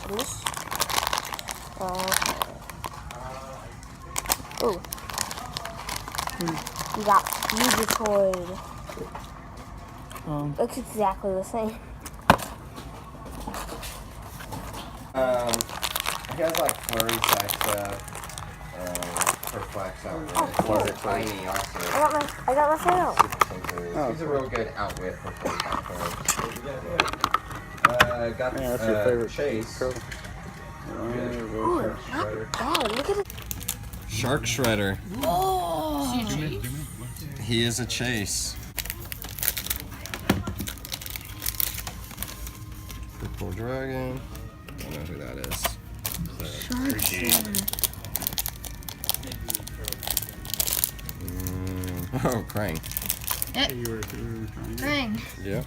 open this. Ooh. You got Mugatoid. Looks exactly the same. He has like flurry type stuff. Perplex outwit. Tiny also. I got my fail. He's a real good outwit for flurry type cards. Got that's your favorite Chase. Ooh, not bad. Look at it. Shark Shredder. Oh. He is a Chase. Purple Dragon. I don't know who that is. Shark Shredder. Oh, Krang. Yep. Krang. Yeah.